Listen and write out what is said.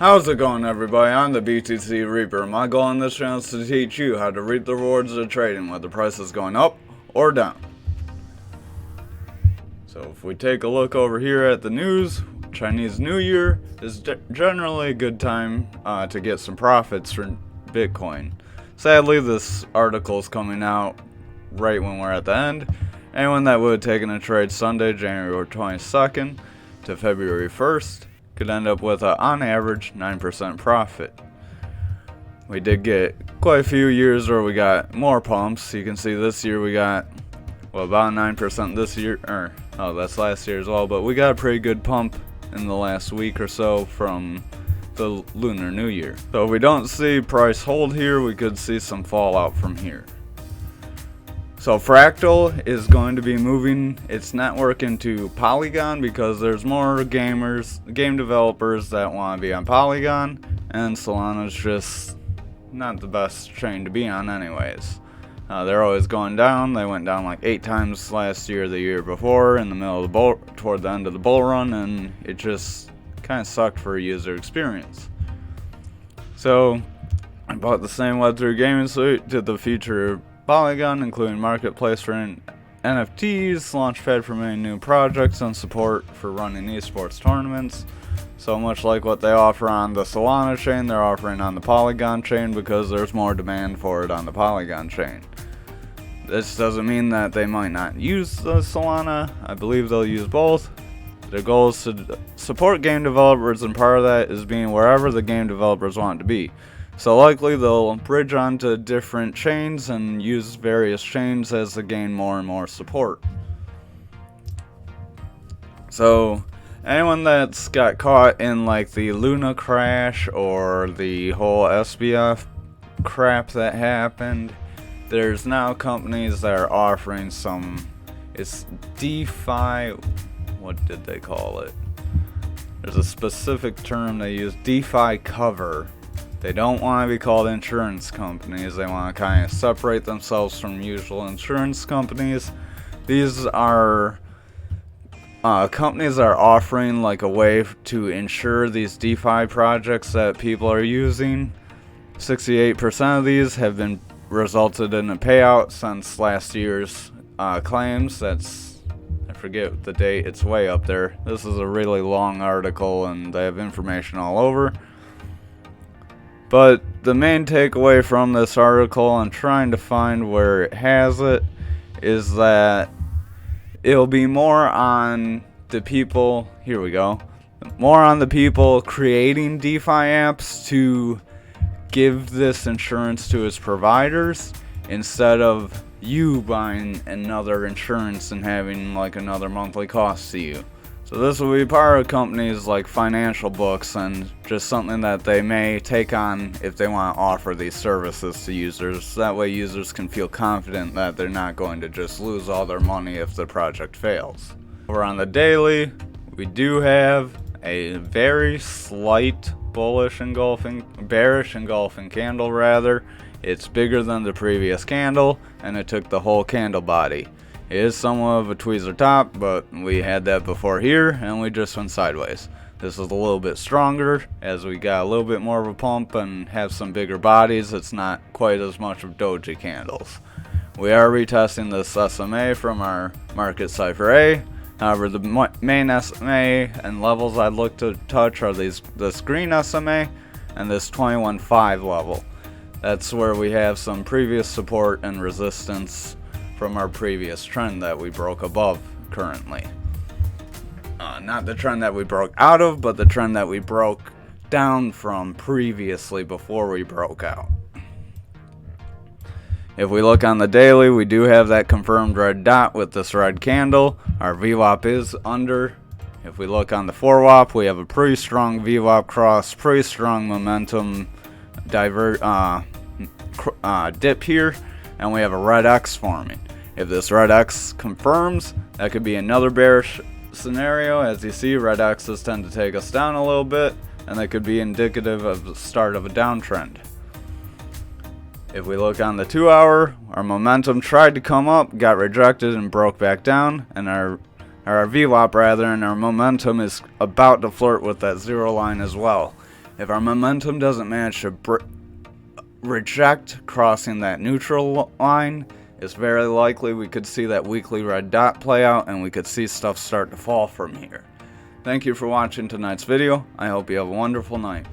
How's it going, everybody? I'm the BTC Reaper. My goal on this channel is to teach you how to reap the rewards of trading, whether the price is going up or down. So if we take a look over here at the news, Chinese New Year is generally a good time to get some profits for Bitcoin. Sadly, this article is coming out right when we're at the end. Anyone that would have taken a trade Sunday, January 22nd to February 1st, could end up with on average 9% profit. We did get quite a few years where we got more pumps. You can see this year we got about 9% this year, that's last year as well, but we got a pretty good pump in the last week or so from the Lunar New Year. So if we don't see price hold here, we could see some fallout from here. So Fractal is going to be moving its network into Polygon because there's more game developers that want to be on Polygon, and Solana's just not the best chain to be on anyways. They're always going down. They went down like 8 times last year, the year before, in the middle of the toward the end of the bull run, and it just kind of sucked for user experience. So I bought the same Web3 gaming suite, did the feature Polygon, including marketplace for NFTs, launchpad for many new projects, and support for running esports tournaments. So much like what they offer on the Solana chain, they're offering on the Polygon chain because there's more demand for it on the Polygon chain. This doesn't mean that they might not use the Solana. I believe they'll use both. Their goal is to support game developers, and part of that is being wherever the game developers want to be. So likely they'll bridge onto different chains and use various chains as they gain more and more support. So anyone that's got caught in like the Luna crash or the whole SBF crap that happened, there's now companies that are offering it's DeFi, what did they call it? There's a specific term they use, DeFi cover. They don't want to be called insurance companies. They want to kind of separate themselves from usual insurance companies. These are companies that are offering like a way to insure these DeFi projects that people are using. 68% of these have been resulted in a payout since last year's claims. I forget the date. It's way up there. This is a really long article and they have information all over. But the main takeaway from this article, and trying to find where it has it, is that it'll be more on the people, here we go, more on the people creating DeFi apps to give this insurance to its providers, instead of you buying another insurance and having like another monthly cost to you. So this will be part of companies like financial books, and just something that they may take on if they want to offer these services to users. That way users can feel confident that they're not going to just lose all their money if the project fails. Over on the daily, we do have a very slight bearish engulfing candle rather. It's bigger than the previous candle, and it took the whole candle body. It is somewhat of a tweezer top, but we had that before here, and we just went sideways. This is a little bit stronger, as we got a little bit more of a pump and have some bigger bodies. It's not quite as much of doji candles. We are retesting this SMA from our market cipher A. However, the main SMA and levels I'd look to touch are this green SMA and this 21.5 level. That's where we have some previous support and resistance from our previous trend that we broke above currently. Not the trend that we broke out of, but the trend that we broke down from previously before we broke out. If we look on the daily, we do have that confirmed red dot with this red candle. Our VWAP is under. If we look on the 4WAP, we have a pretty strong VWAP cross, pretty strong momentum dip here, and we have a red X forming. If this red X confirms, that could be another bearish scenario. As you see, red X's tend to take us down a little bit, and that could be indicative of the start of a downtrend. If we look on the 2 hour, our momentum tried to come up, got rejected, and broke back down, and our VWAP rather, and our momentum is about to flirt with that zero line as well. If our momentum doesn't manage to reject crossing that neutral line, it's very likely we could see that weekly red dot play out and we could see stuff start to fall from here. Thank you for watching tonight's video. I hope you have a wonderful night.